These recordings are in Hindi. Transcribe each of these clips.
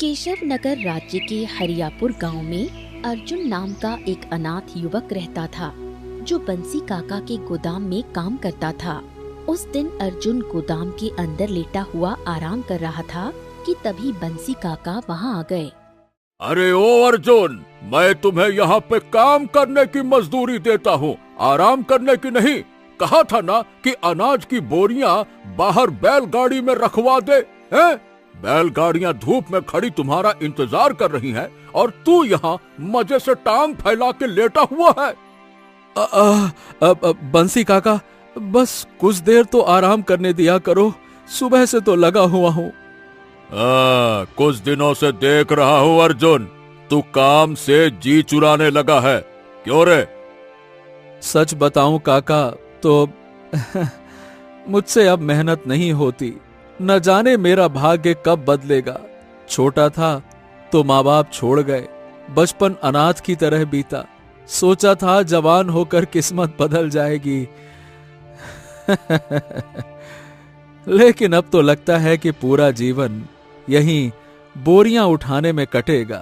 केशव नगर राज्य के हरियापुर गांव में अर्जुन नाम का एक अनाथ युवक रहता था, जो बंसी काका के गोदाम में काम करता था। उस दिन अर्जुन गोदाम के अंदर लेटा हुआ आराम कर रहा था कि तभी बंसी काका वहां आ गए। अरे ओ अर्जुन, मैं तुम्हें यहाँ पे काम करने की मजदूरी देता हूँ, आराम करने की नहीं। कहा था ना कि अनाज की बोरियां बाहर बैलगाड़ी में रखवा दे, हैं? बैलगाड़ियां धूप में खड़ी तुम्हारा इंतजार कर रही हैं और तू यहाँ मजे से टांग फैला के लेटा हुआ है। बंसी काका, बस कुछ देर तो आराम करने दिया करो, सुबह से तो लगा हुआ हूँ। कुछ दिनों से देख रहा हूँ अर्जुन, तू काम से जी चुराने लगा है, क्यों रे? सच बताऊं काका तो मुझसे अब मेहनत नहीं होती। न जाने मेरा भाग्य कब बदलेगा। छोटा था तो माँ बाप छोड़ गए, बचपन अनाथ की तरह बीता। सोचा था जवान होकर किस्मत बदल जाएगी लेकिन अब तो लगता है कि पूरा जीवन यहीं बोरियां उठाने में कटेगा।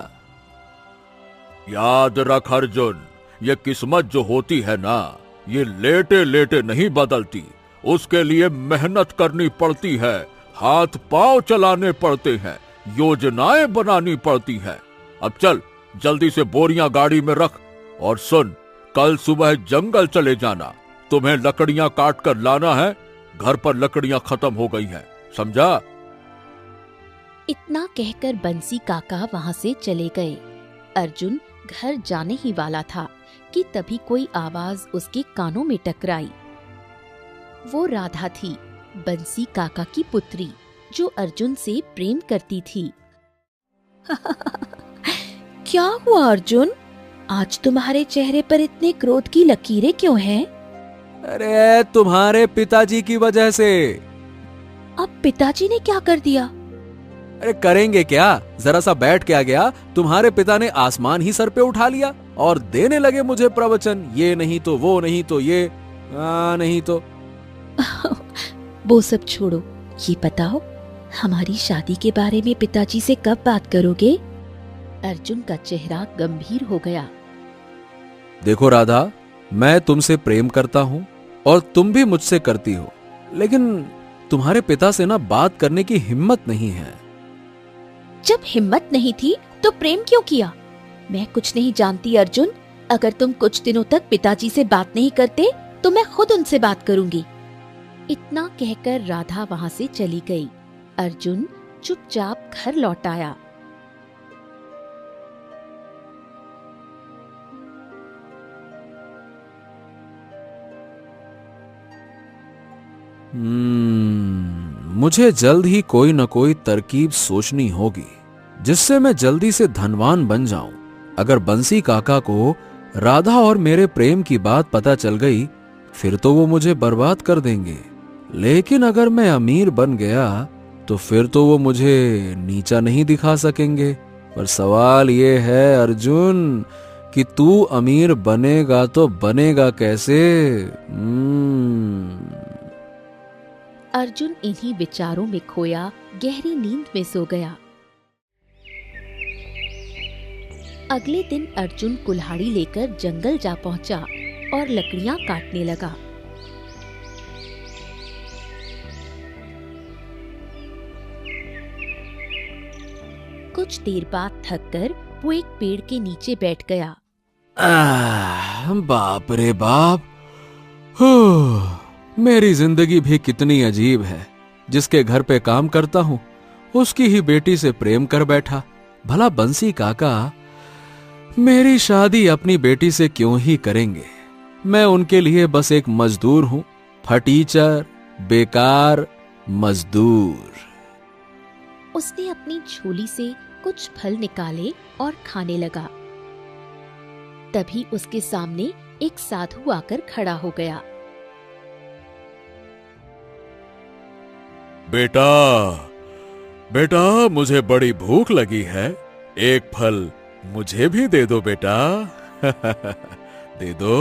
याद रख अर्जुन, ये किस्मत जो होती है ना, ये लेटे लेटे नहीं बदलती। उसके लिए मेहनत करनी पड़ती है, हाथ पांव चलाने पड़ते हैं, योजनाएं बनानी पड़ती हैं। अब चल जल्दी से बोरियां गाड़ी में रख और सुन, कल सुबह जंगल चले जाना। तुम्हें लकड़ियां काट कर लाना है, घर पर लकड़ियां खत्म हो गई हैं, समझा? इतना कहकर बंसी काका वहां से चले गए। अर्जुन घर जाने ही वाला था कि तभी कोई आवाज उसके कानों में टकराई। वो राधा थी, बंसी काका की पुत्री, जो अर्जुन से प्रेम करती थी। क्या हुआ अर्जुन, आज तुम्हारे चेहरे पर इतने क्रोध की लकीरें क्यों हैं? अरे तुम्हारे पिताजी की वजह से। अब पिताजी ने क्या कर दिया? अरे करेंगे क्या, जरा सा बैठ के आ गया, तुम्हारे पिता ने आसमान ही सर पे उठा लिया और देने लगे मुझे प्रवचन, ये नहीं तो वो नहीं तो ये नहीं तो। वो सब छोड़ो, ये बताओ हमारी शादी के बारे में पिताजी से कब बात करोगे? अर्जुन का चेहरा गंभीर हो गया। देखो राधा, मैं तुमसे प्रेम करता हूँ और तुम भी मुझसे करती हो, लेकिन तुम्हारे पिता से ना बात करने की हिम्मत नहीं है। जब हिम्मत नहीं थी तो प्रेम क्यों किया? मैं कुछ नहीं जानती अर्जुन, अगर तुम कुछ दिनों तक पिताजी से बात नहीं करते तो मैं खुद उनसे बात करूंगी। इतना कहकर राधा वहां से चली गई। अर्जुन चुपचाप घर लौट आया। मुझे जल्द ही कोई न कोई तरकीब सोचनी होगी, जिससे मैं जल्दी से धनवान बन जाऊं। अगर बंसी काका को राधा और मेरे प्रेम की बात पता चल गई, फिर तो वो मुझे बर्बाद कर देंगे। लेकिन अगर मैं अमीर बन गया तो फिर तो वो मुझे नीचा नहीं दिखा सकेंगे। पर सवाल ये है अर्जुन कि तू अमीर बनेगा तो बनेगा कैसे? अर्जुन इन्हीं विचारों में खोया गहरी नींद में सो गया। अगले दिन अर्जुन कुल्हाड़ी लेकर जंगल जा पहुंचा और लकड़ियां काटने लगा। कुछ देर बाद थककर वो एक पेड़ के नीचे बैठ गया। बाप रे बाप, मेरी जिंदगी भी कितनी अजीब है। जिसके घर पे काम करता हूँ उसकी ही बेटी से प्रेम कर बैठा। भला बंसी काका मेरी शादी अपनी बेटी से क्यों ही करेंगे? मैं उनके लिए बस एक मजदूर हूँ, फटीचर, बेकार मजदूर। उसने अपनी झोली से कुछ फल निकाले और खाने लगा। तभी उसके सामने एक साधु आकर खड़ा हो गया। बेटा, बेटा, मुझे बड़ी भूख लगी है, एक फल मुझे भी दे दो बेटा दे दो।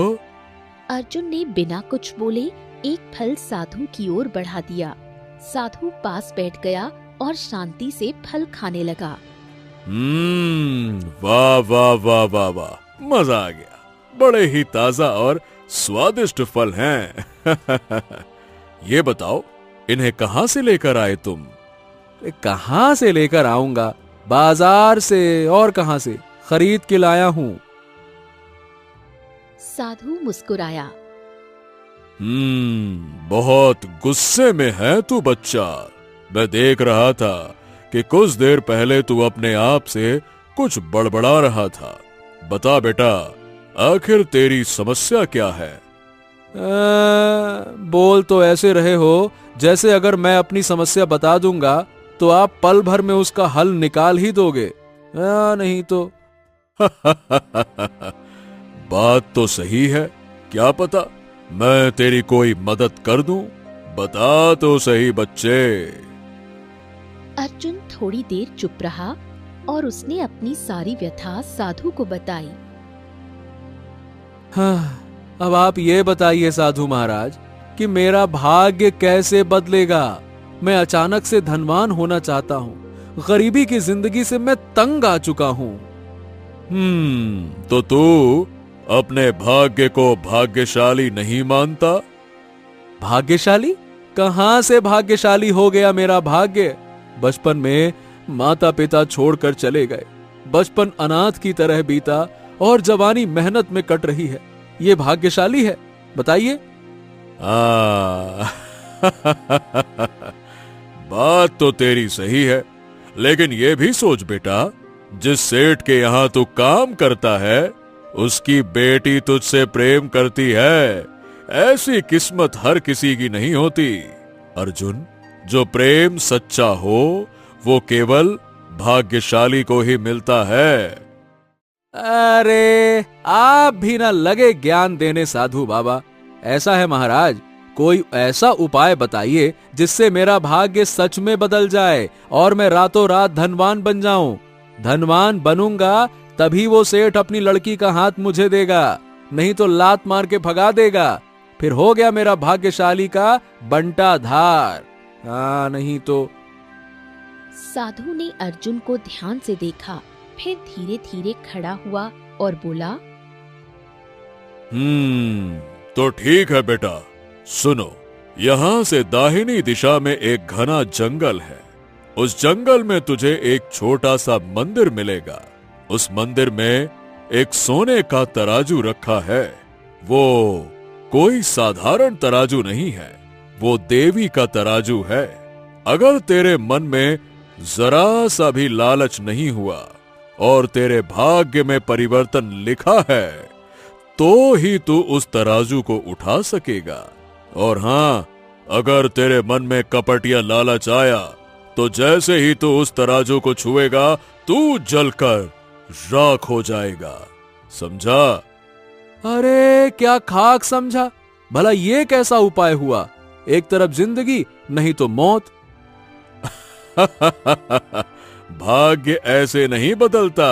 अर्जुन ने बिना कुछ बोले एक फल साधु की ओर बढ़ा दिया। साधु पास बैठ गया और शांति से फल खाने लगा। वाह वाह वाह वाह वाह, मजा आ गया। बड़े ही ताजा और स्वादिष्ट फल हैं। ये बताओ, इन्हें कहां से लेकर आए तुम? कहां से लेकर आऊंगा, बाजार से। और कहां से, खरीद के लाया हूं। साधु मुस्कुराया। बहुत गुस्से में है तू बच्चा। मैं देख रहा था कि कुछ देर पहले तू अपने आप से कुछ बड़बड़ा रहा था। बता बेटा, आखिर तेरी समस्या क्या है? बोल तो ऐसे रहे हो जैसे अगर मैं अपनी समस्या बता दूंगा तो आप पल भर में उसका हल निकाल ही दोगे। नहीं तो। बात तो सही है, क्या पता मैं तेरी कोई मदद कर दूं। बता तो सही बच्चे। अर्जुन थोड़ी देर चुप रहा और उसने अपनी सारी व्यथा साधु को बताई। हाँ, अब आप ये बताइए साधु महाराज कि मेरा भाग्य कैसे बदलेगा। मैं अचानक से धनवान होना चाहता हूँ। गरीबी की जिंदगी से मैं तंग आ चुका हूँ। तो तू अपने भाग्य को भाग्यशाली नहीं मानता? भाग्यशाली? कहां से भाग्यशाली हो गया मेरा भाग्य? बचपन में माता पिता छोड़कर चले गए। बचपन अनाथ की तरह बीता और जवानी मेहनत में कट रही है। ये भाग्यशाली है? बताइए। बात तो तेरी सही है, लेकिन ये भी सोच बेटा, जिस सेठ के यहाँ तू काम करता है उसकी बेटी तुझसे प्रेम करती है। ऐसी किस्मत हर किसी की नहीं होती अर्जुन। जो प्रेम सच्चा हो वो केवल भाग्यशाली को ही मिलता है। अरे आप भी ना लगे ज्ञान देने साधु बाबा। ऐसा है महाराज, कोई ऐसा उपाय बताइए जिससे मेरा भाग्य सच में बदल जाए और मैं रातों रात धनवान बन जाऊं। धनवान बनूंगा तभी वो सेठ अपनी लड़की का हाथ मुझे देगा, नहीं तो लात मार के भगा देगा। फिर हो गया मेरा भाग्यशाली का बंटा धार। नहीं तो। साधु ने अर्जुन को ध्यान से देखा, फिर धीरे धीरे खड़ा हुआ और बोला, तो ठीक है बेटा, सुनो। यहाँ से दाहिनी दिशा में एक घना जंगल है। उस जंगल में तुझे एक छोटा सा मंदिर मिलेगा। उस मंदिर में एक सोने का तराजू रखा है। वो कोई साधारण तराजू नहीं है, वो देवी का तराजू है। अगर तेरे मन में जरा सा भी लालच नहीं हुआ और तेरे भाग्य में परिवर्तन लिखा है तो ही तू उस तराजू को उठा सकेगा। और हाँ, अगर तेरे मन में कपट या लालच आया तो जैसे ही तू उस तराजू को छुएगा तू जलकर राख हो जाएगा। समझा? अरे क्या खाक समझा। भला ये कैसा उपाय हुआ? एक तरफ जिंदगी नहीं तो मौत। भाग्य ऐसे नहीं बदलता।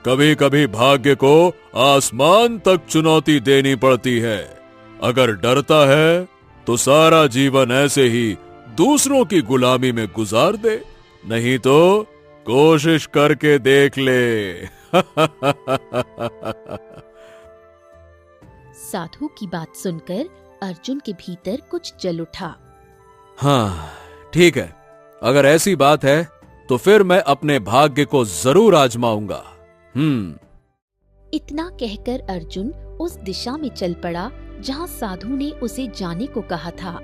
कभी कभी भाग्य को आसमान तक चुनौती देनी पड़ती है। अगर डरता है तो सारा जीवन ऐसे ही दूसरों की गुलामी में गुजार दे, नहीं तो कोशिश करके देख ले। साधु की बात सुनकर अर्जुन के भीतर कुछ जल उठा। हाँ ठीक है, अगर ऐसी बात है तो फिर मैं अपने भाग्य को जरूर आजमाऊंगा। इतना कहकर अर्जुन उस दिशा में चल पड़ा जहां साधु ने उसे जाने को कहा था।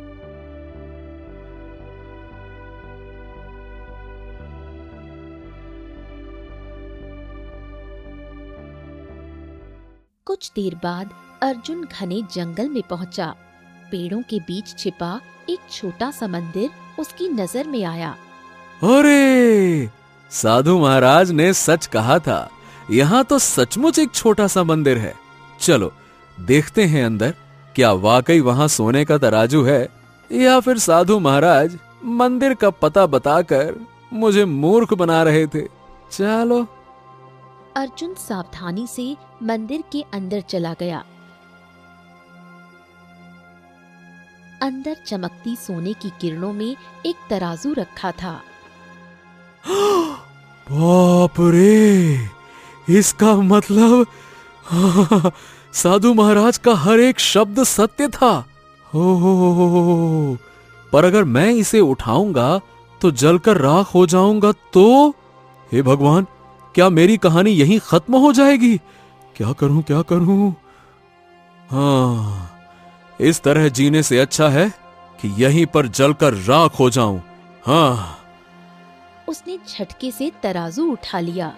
कुछ देर बाद अर्जुन घने जंगल में पहुंचा। पेड़ों के बीच छिपा एक छोटा सा मंदिर उसकी नजर में आया। अरे साधु महाराज ने सच कहा था, यहाँ तो सचमुच एक छोटा सा मंदिर है। चलो देखते हैं अंदर, क्या वाकई वहां सोने का तराजू है या फिर साधु महाराज मंदिर का पता बताकर मुझे मूर्ख बना रहे थे। चलो। अर्जुन सावधानी से मंदिर के अंदर चला गया। अंदर चमकती सोने की किरणों में एक तराजू रखा था। बाप रे, इसका मतलब साधु महाराज का हर एक शब्द सत्य था। हो, पर अगर मैं इसे उठाऊंगा तो जलकर राख हो जाऊंगा तो? हे भगवान, क्या मेरी कहानी यहीं खत्म हो जाएगी? क्या करूं, क्या करूं? हाँ, इस तरह जीने से अच्छा है कि यहीं पर जलकर राख हो जाऊं। हाँ। उसने झटके से तराजू उठा लिया।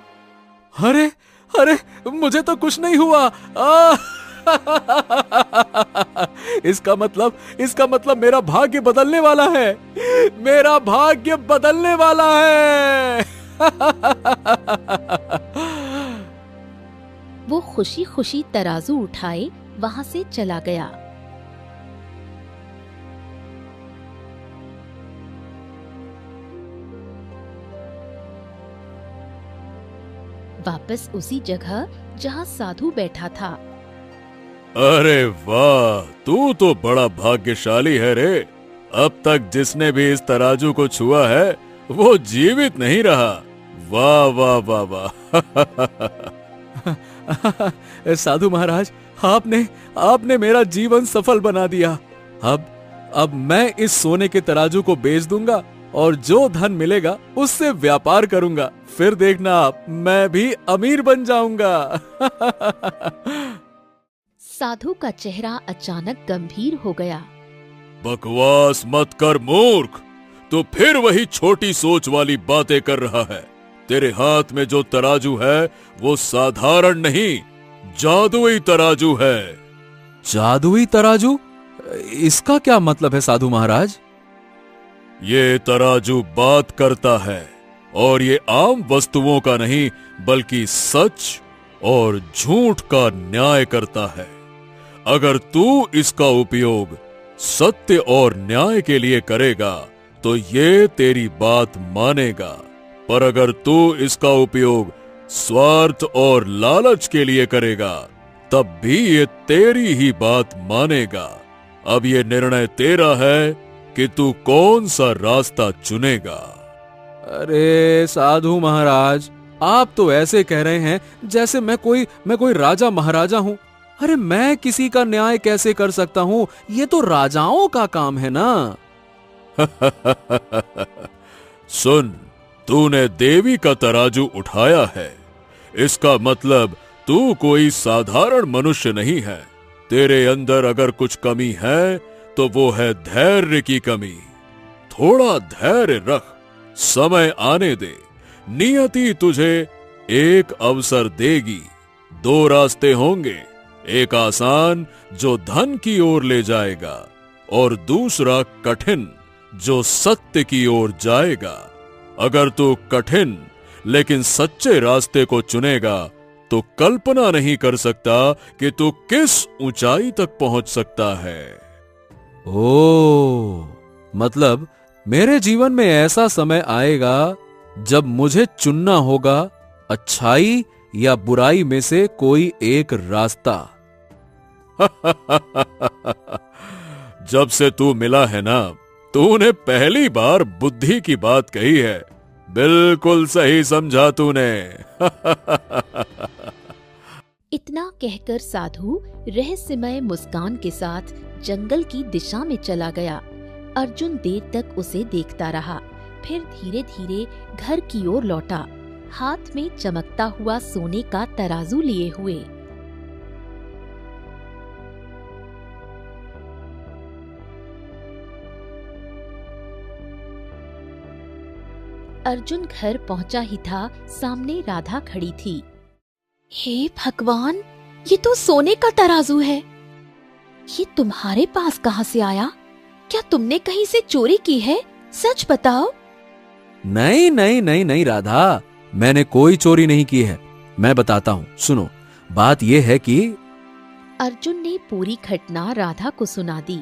अरे अरे, मुझे तो कुछ नहीं हुआ। इसका मतलब मेरा भाग्य बदलने वाला है। मेरा भाग्य बदलने वाला है। वो खुशी खुशी तराजू उठाए वहां से चला गया। वापस उसी जगह जहां साधु बैठा था। अरे वाह, तू तो बड़ा भाग्यशाली है रे। अब तक जिसने भी इस तराजू को छुआ है वो जीवित नहीं रहा। वाह वाह वाह वाह। साधु महाराज, आपने मेरा जीवन सफल बना दिया। अब मैं इस सोने के तराजू को बेच दूंगा और जो धन मिलेगा उससे व्यापार करूंगा। फिर देखना आप, मैं भी अमीर बन जाऊंगा। साधु का चेहरा अचानक गंभीर हो गया। बकवास मत कर मूर्ख, तो फिर वही छोटी सोच वाली बातें कर रहा है। तेरे हाथ में जो तराजू है वो साधारण नहीं, जादुई तराजू है। जादुई तराजू? इसका क्या मतलब है साधु महाराज? ये तराजू बात करता है, और ये आम वस्तुओं का नहीं बल्कि सच और झूठ का न्याय करता है। अगर तू इसका उपयोग सत्य और न्याय के लिए करेगा तो ये तेरी बात मानेगा, पर अगर तू इसका उपयोग स्वार्थ और लालच के लिए करेगा तब भी ये तेरी ही बात मानेगा। अब ये निर्णय तेरा है कि तू कौन सा रास्ता चुनेगा। अरे साधु महाराज, आप तो ऐसे कह रहे हैं जैसे मैं कोई राजा महाराजा हूं। अरे मैं किसी का न्याय कैसे कर सकता हूं? ये तो राजाओं का काम है ना। सुन, तूने देवी का तराजू उठाया है, इसका मतलब तू कोई साधारण मनुष्य नहीं है। तेरे अंदर अगर कुछ कमी है तो वो है धैर्य की कमी। थोड़ा धैर्य रख, समय आने दे, नियति तुझे एक अवसर देगी। दो रास्ते होंगे, एक आसान जो धन की ओर ले जाएगा और दूसरा कठिन जो सत्य की ओर जाएगा। अगर तू कठिन लेकिन सच्चे रास्ते को चुनेगा तो कल्पना नहीं कर सकता कि तू किस ऊंचाई तक पहुंच सकता है। ओ, मतलब मेरे जीवन में ऐसा समय आएगा जब मुझे चुनना होगा अच्छाई या बुराई में से कोई एक रास्ता। जब से तू मिला है ना, तूने पहली बार बुद्धि की बात कही है। बिल्कुल सही समझा तूने। इतना कहकर साधु रहस्यमय मुस्कान के साथ जंगल की दिशा में चला गया। अर्जुन देर तक उसे देखता रहा, फिर धीरे धीरे घर की ओर लौटा, हाथ में चमकता हुआ सोने का तराजू लिए हुए। अर्जुन घर पहुंचा ही था, सामने राधा खड़ी थी। हे भगवान, ये तो सोने का तराजू है। ये तुम्हारे पास कहां से आया? क्या तुमने कहीं से चोरी की है? सच बताओ। नहीं नहीं नहीं नहीं राधा, मैंने कोई चोरी नहीं की है। मैं बताता हूँ, सुनो। बात यह है कि अर्जुन ने पूरी घटना राधा को सुना दी।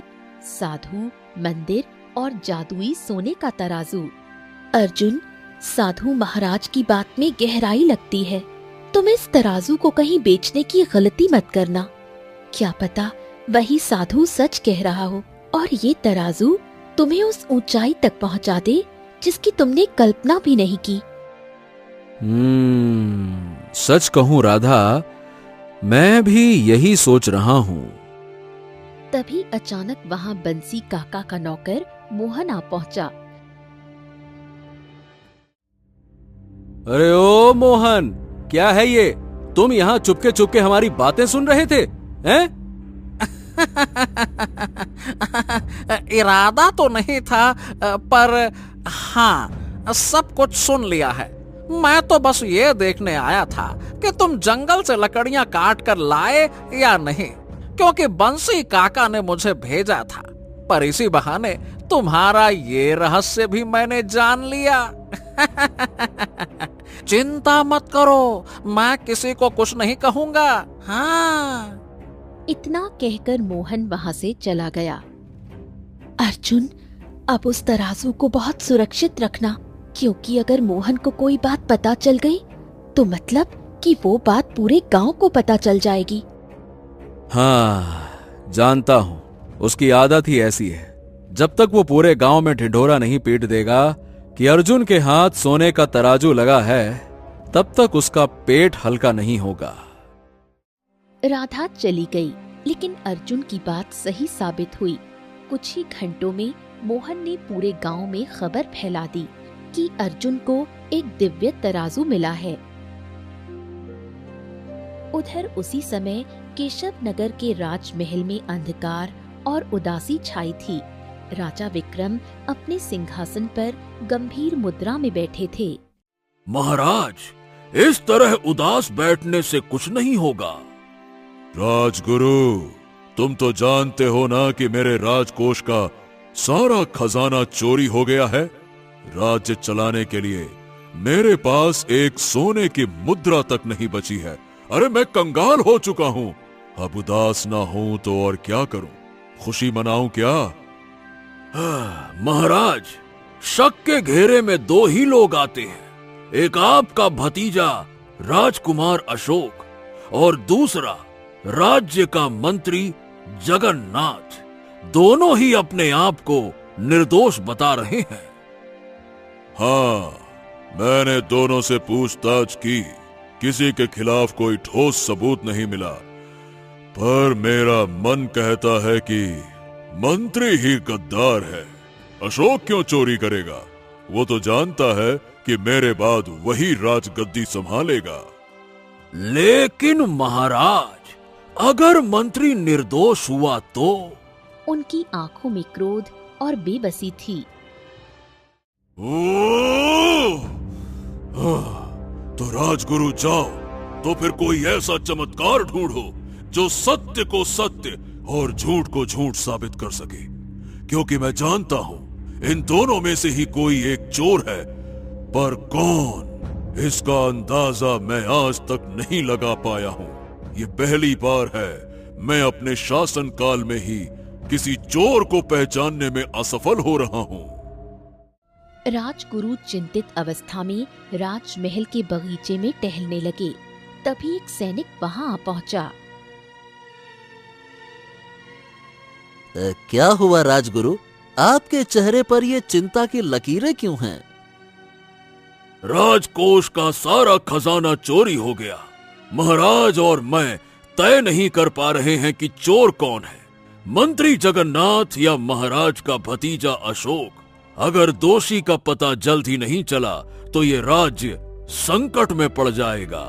साधु, मंदिर और जादुई सोने का तराजू। अर्जुन, साधु महाराज की बात में गहराई लगती है। तुम इस तराजू को कहीं बेचने की गलती मत करना। क्या पता वही साधु सच कह रहा हो और ये तराजू तुम्हें उस ऊंचाई तक पहुंचा दे जिसकी तुमने कल्पना भी नहीं की। सच कहूं राधा, मैं भी यही सोच रहा हूं। तभी अचानक वहां बंसी काका का नौकर मोहन आ पहुंचा। अरे ओ मोहन, क्या है ये? तुम यहाँ चुपके चुपके हमारी बातें सुन रहे थे, हैं? इरादा तो नहीं था, पर हाँ, सब कुछ सुन लिया है। मैं तो बस ये देखने आया था कि तुम जंगल से लकड़ियां काट कर लाए या नहीं, क्योंकि बंसी काका ने मुझे भेजा था। पर इसी बहाने तुम्हारा ये रहस्य भी मैंने जान लिया। चिंता मत करो, मैं किसी को कुछ नहीं कहूंगा। हाँ। इतना कहकर मोहन वहां से चला गया। अर्जुन, अब उस तराजू को बहुत सुरक्षित रखना, क्योंकि अगर मोहन को कोई बात पता चल गई तो मतलब कि वो बात पूरे गांव को पता चल जाएगी। हाँ, जानता हूं, उसकी आदत ही ऐसी है। जब तक वो पूरे गांव में ढिढोरा नहीं पीट देगा कि अर्जुन के हाथ सोने का तराजू लगा है, तब तक उसका पेट हल्का नहीं होगा। राधा चली गई, लेकिन अर्जुन की बात सही साबित हुई। कुछ ही घंटों में मोहन ने पूरे गांव में खबर फैला दी कि अर्जुन को एक दिव्य तराजू मिला है। उधर उसी समय केशव नगर के राजमहल में अंधकार और उदासी छाई थी। राजा विक्रम अपने सिंहासन पर गंभीर मुद्रा में बैठे थे। महाराज, इस तरह उदास बैठने से कुछ नहीं होगा। राजगुरु, तुम तो जानते हो ना कि मेरे राजकोष का सारा खजाना चोरी हो गया है। राज्य चलाने के लिए मेरे पास एक सोने की मुद्रा तक नहीं बची है। अरे मैं कंगाल हो चुका हूं। अब उदास ना हूं तो और क्या करूं? खुशी मनाऊं क्या? महाराज, शक के घेरे में दो ही लोग आते हैं। एक आपका भतीजा राजकुमार अशोक और दूसरा राज्य का मंत्री जगन्नाथ। दोनों ही अपने आप को निर्दोष बता रहे हैं। हाँ, मैंने दोनों से पूछताछ की, किसी के खिलाफ कोई ठोस सबूत नहीं मिला। पर मेरा मन कहता है कि मंत्री ही गद्दार है। अशोक क्यों चोरी करेगा? वो तो जानता है कि मेरे बाद वही राजगद्दी संभालेगा। लेकिन महाराज, अगर मंत्री निर्दोष हुआ तो? उनकी आंखों में क्रोध और बेबसी थी। तो राजगुरु जाओ, तो फिर कोई ऐसा चमत्कार ढूंढो जो सत्य को सत्य और झूठ को झूठ साबित कर सके, क्योंकि मैं जानता हूं इन दोनों में से ही कोई एक चोर है। पर कौन, इसका अंदाजा मैं आज तक नहीं लगा पाया हूं। ये पहली बार है मैं अपने शासन काल में ही किसी चोर को पहचानने में असफल हो रहा हूं। राजगुरु चिंतित अवस्था में राजमहल के बगीचे में टहलने लगे। तभी एक सैनिक वहां आ पहुंचा। क्या हुआ राजगुरु? आपके चेहरे पर ये चिंता की लकीरें क्यों हैं? राजकोष का सारा खजाना चोरी हो गया। महाराज और मैं तय नहीं कर पा रहे हैं कि चोर कौन है, मंत्री जगन्नाथ या महाराज का भतीजा अशोक। अगर दोषी का पता जल्द ही नहीं चला तो ये राज्य संकट में पड़ जाएगा।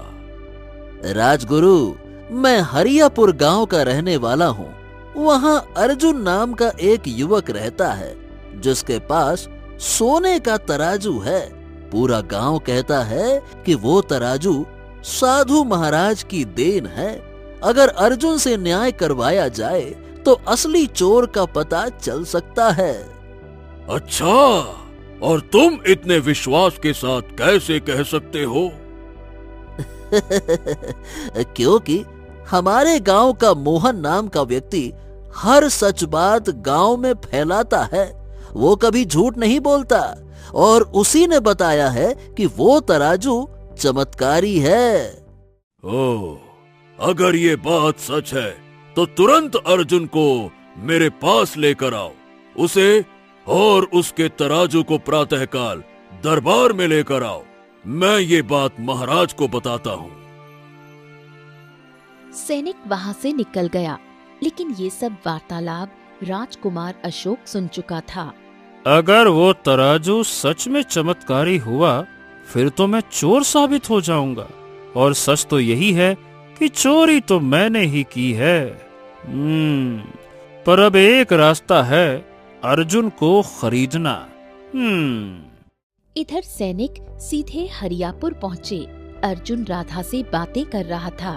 राजगुरु, मैं हरियापुर गांव का रहने वाला हूँ। वहाँ अर्जुन नाम का एक युवक रहता है जिसके पास सोने का तराजू है। पूरा गांव कहता है कि वो तराजू साधु महाराज की देन है। अगर अर्जुन से न्याय करवाया जाए तो असली चोर का पता चल सकता है। अच्छा, और तुम इतने विश्वास के साथ कैसे कह सकते हो? क्योंकि हमारे गांव का मोहन नाम का व्यक्ति हर सच बात गांव में फैलाता है। वो कभी झूठ नहीं बोलता और उसी ने बताया है कि वो तराजू चमत्कारी है। ओह, अगर ये बात सच है तो तुरंत अर्जुन को मेरे पास लेकर आओ। उसे और उसके तराजू को प्रातःकाल दरबार में लेकर आओ। मैं ये बात महाराज को बताता हूँ। सैनिक वहां से निकल गया, लेकिन ये सब वार्तालाप राजकुमार अशोक सुन चुका था। अगर वो तराजू सच में चमत्कारी हुआ, फिर तो मैं चोर साबित हो जाऊंगा, और सच तो यही है कि चोरी तो मैंने ही की है। पर अब एक रास्ता है, अर्जुन को खरीदना। इधर सैनिक सीधे हरियापुर पहुँचे। अर्जुन राधा से बातें कर रहा था।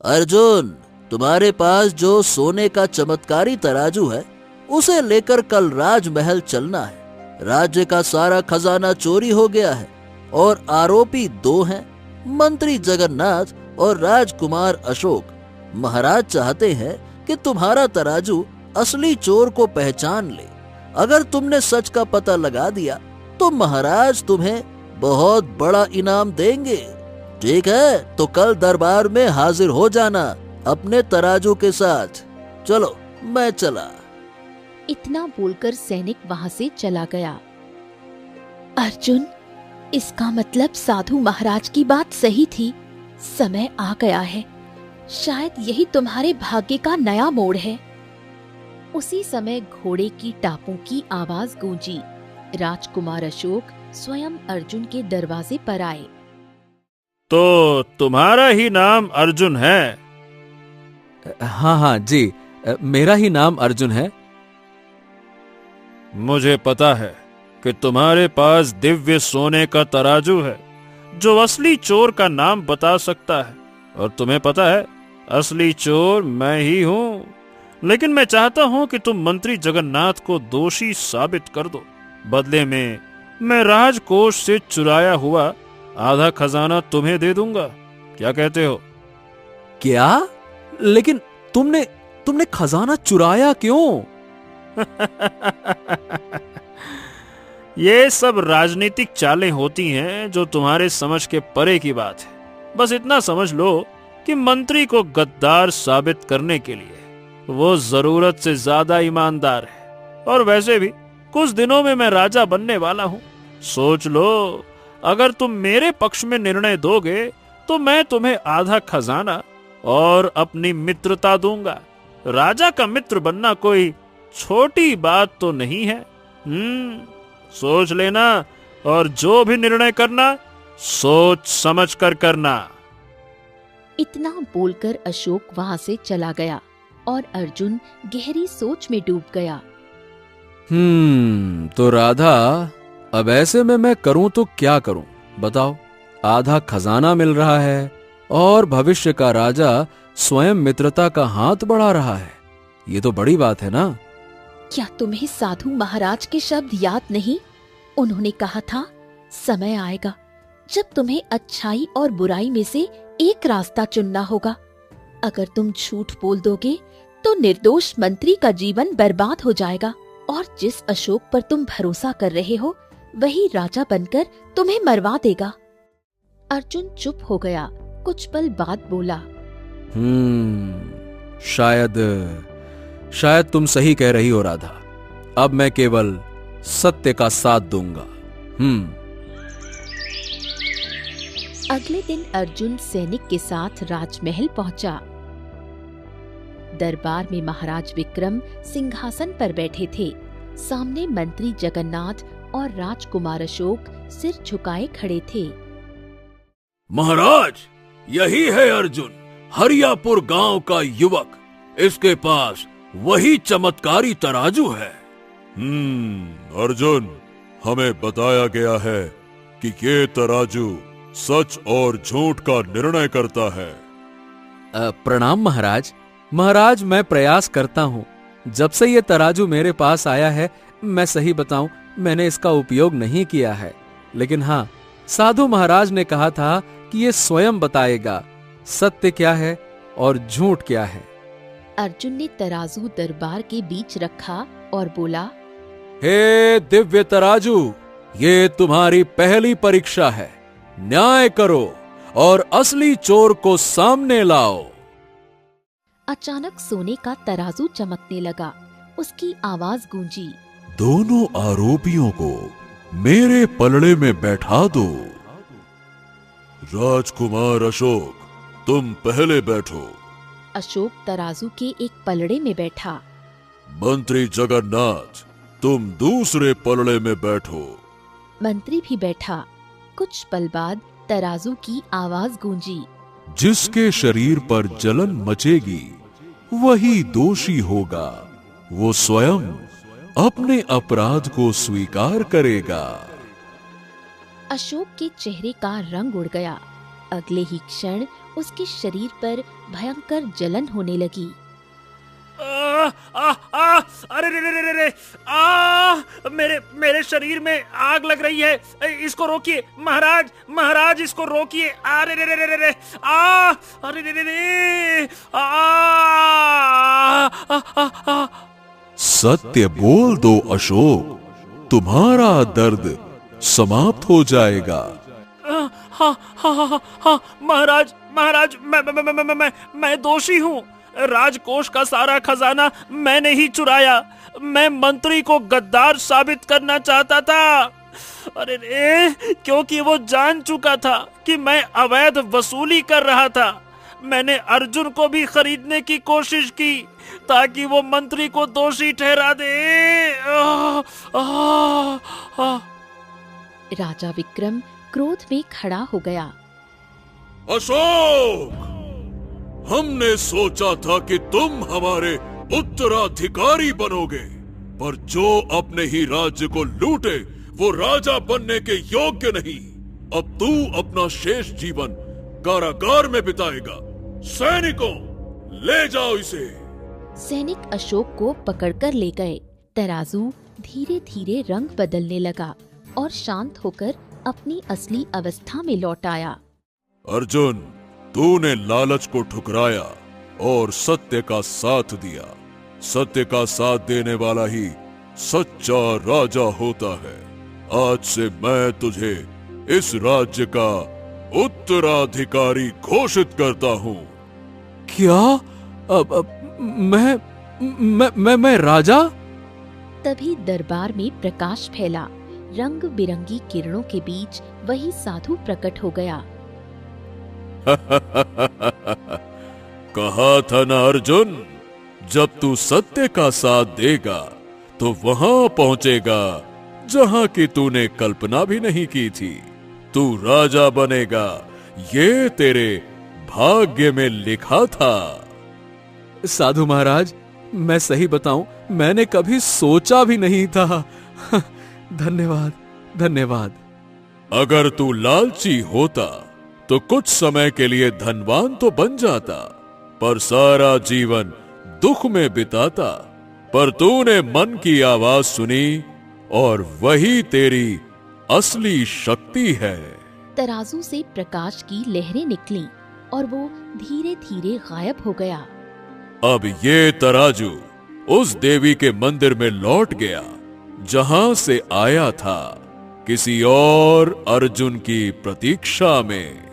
अर्जुन, तुम्हारे पास जो सोने का चमत्कारी तराजू है, उसे लेकर कल राजमहल चलना है। राज्य का सारा खजाना चोरी हो गया है और आरोपी 2 हैं, मंत्री जगन्नाथ और राजकुमार अशोक। महाराज चाहते हैं कि तुम्हारा तराजू असली चोर को पहचान ले। अगर तुमने सच का पता लगा दिया तो महाराज तुम्हें बहुत बड़ा इनाम देंगे। ठीक है, तो कल दरबार में हाजिर हो जाना अपने तराजू के साथ। चलो, मैं चला। इतना बोलकर सैनिक वहां से चला गया। अर्जुन, इसका मतलब साधु महाराज की बात सही थी। समय आ गया है। शायद यही तुम्हारे भाग्य का नया मोड़ है। उसी समय घोड़े की टापों की आवाज गूंजी। राजकुमार अशोक स्वयं अर्जुन के दरवाजे पर आए। तो तुम्हारा ही नाम अर्जुन है? हाँ हाँ जी, मेरा ही नाम अर्जुन है। मुझे पता है कि तुम्हारे पास दिव्य सोने का तराजू है जो असली चोर का नाम बता सकता है, और तुम्हें पता है असली चोर मैं ही हूँ। लेकिन मैं चाहता हूँ कि तुम मंत्री जगन्नाथ को दोषी साबित कर दो। बदले में मैं राजकोष से चुराया हुआ आधा खजाना तुम्हें दे दूंगा। क्या कहते हो? क्या? लेकिन तुमने खजाना चुराया क्यों? ये सब राजनीतिक चालें होती हैं जो तुम्हारे समझ के परे की बात है। बस इतना समझ लो कि मंत्री को गद्दार साबित करने के लिए वो जरूरत से ज्यादा ईमानदार है। और वैसे भी कुछ दिनों में मैं राजा बनने वाला हूँ। सोच लो, अगर तुम मेरे पक्ष में निर्णय दोगे तो मैं तुम्हें आधा खजाना और अपनी मित्रता दूंगा। राजा का मित्र बनना कोई छोटी बात तो नहीं है। सोच लेना, और जो भी निर्णय करना सोच समझ कर करना। इतना बोलकर अशोक वहां से चला गया और अर्जुन गहरी सोच में डूब गया। तो राधा, अब ऐसे में मैं करूं तो क्या करूं बताओ? आधा खजाना मिल रहा है और भविष्य का राजा स्वयं मित्रता का हाथ बढ़ा रहा है। ये तो बड़ी बात है ना? क्या तुम्हें साधु महाराज के शब्द याद नहीं? उन्होंने कहा था, समय आएगा जब तुम्हें अच्छाई और बुराई में से एक रास्ता चुनना होगा। अगर तुम झूठ बोल दोगे तो निर्दोष मंत्री का जीवन बर्बाद हो जाएगा, और जिस अशोक पर तुम भरोसा कर रहे हो वही राजा बनकर तुम्हें मरवा देगा। अर्जुन चुप हो गया। कुछ पल बाद बोला, शायद तुम सही कह रही हो राधा। अब मैं केवल सत्य का साथ दूंगा। अगले दिन अर्जुन सैनिक के साथ राजमहल पहुंचा। दरबार में महाराज विक्रम सिंहासन पर बैठे थे। सामने मंत्री जगन्नाथ और राजकुमार अशोक सिर झुकाए खड़े थे। महाराज, यही है अर्जुन, हरियापुर गांव का युवक। इसके पास वही चमत्कारी तराजू है। अर्जुन, हमें बताया गया है कि ये तराजू सच और झूठ का निर्णय करता है। प्रणाम महाराज। महाराज, मैं प्रयास करता हूँ। जब से ये तराजू मेरे पास आया है, मैं सही बताऊं, मैंने इसका उपयोग नहीं किया है। लेकिन हाँ, साधु महाराज ने कहा था कि ये स्वयं बताएगा सत्य क्या है और झूठ क्या है। अर्जुन ने तराजू दरबार के बीच रखा और बोला, हे दिव्य तराजू, ये तुम्हारी पहली परीक्षा है। न्याय करो और असली चोर को सामने लाओ। अचानक सोने का तराजू चमकने लगा उसकी आवाज गूंजी। दोनों आरोपियों को मेरे पलड़े में बैठा दो। राजकुमार अशोक, तुम पहले बैठो। अशोक तराजू के एक पलड़े में बैठा। मंत्री जगन्नाथ, तुम दूसरे पलड़े में बैठो। मंत्री भी बैठा। कुछ पल बाद तराजू की आवाज गूंजी। जिसके शरीर पर जलन मचेगी वही दोषी होगा। वो स्वयं अपने अपराध को स्वीकार करेगा। अशोक के चेहरे का रंग उड़ गया। अगले ही क्षण उसके शरीर पर भयंकर जलन होने लगी। अरे रे रे रे रे, मेरे शरीर में आग लग रही है। इसको रोकिए महाराज, महाराज इसको रोकिए। अरे रे रे रे रे, अरे रे रे रे, सत्य बोल दो अशोक, तुम्हारा दर्द समाप्त हो जाएगा। हाँ महाराज, महाराज मैं दोषी हूँ। राजकोष का सारा खजाना मैंने ही चुराया। मैं मंत्री को गद्दार साबित करना चाहता था। अरे रे, क्योंकि वो जान चुका था कि मैं अवैध वसूली कर रहा था। मैंने अर्जुन को भी खरीदने की कोशिश की ताकि वो मंत्री को दोषी ठहरा दे। राजा विक्रम क्रोध में खड़ा हो गया। अशोक, हमने सोचा था कि तुम हमारे उत्तराधिकारी बनोगे, पर जो अपने ही राज्य को लूटे वो राजा बनने के योग्य नहीं। अब तू अपना शेष जीवन कारागार में बिताएगा। सैनिकों, ले जाओ इसे। सैनिक अशोक को पकड़कर ले गए। तराजू धीरे धीरे रंग बदलने लगा और शांत होकर अपनी असली अवस्था में लौट आया। अर्जुन, तूने लालच को ठुकराया और सत्य का साथ दिया। सत्य का साथ देने वाला ही सच्चा राजा होता है। आज से मैं तुझे इस राज्य का उत्तराधिकारी घोषित करता हूँ। क्या? मैं राजा? तभी दरबार में प्रकाश फैला। रंग बिरंगी किरणों के बीच वही साधु प्रकट हो गया। कहा था ना अर्जुन, जब तू सत्य का साथ देगा तो वहां पहुंचेगा जहां की तूने कल्पना भी नहीं की थी। तू राजा बनेगा, ये तेरे भाग्य में लिखा था। साधु महाराज, मैं सही बताऊं, मैंने कभी सोचा भी नहीं था। धन्यवाद, धन्यवाद। अगर तू लालची होता तो कुछ समय के लिए धनवान तो बन जाता, पर सारा जीवन दुख में बिताता। पर तूने मन की आवाज सुनी और वही तेरी असली शक्ति है। तराजू से प्रकाश की लहरें निकली और वो धीरे धीरे गायब हो गया। अब ये तराजू उस देवी के मंदिर में लौट गया जहां से आया था, किसी और अर्जुन की प्रतीक्षा में।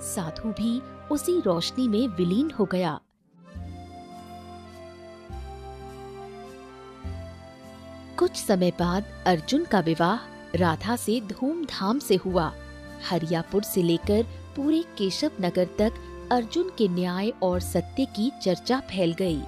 साधु भी उसी रोशनी में विलीन हो गया। कुछ समय बाद अर्जुन का विवाह राधा से धूमधाम से हुआ। हरियापुर से लेकर पूरे केशव नगर तक अर्जुन के न्याय और सत्य की चर्चा फैल गई।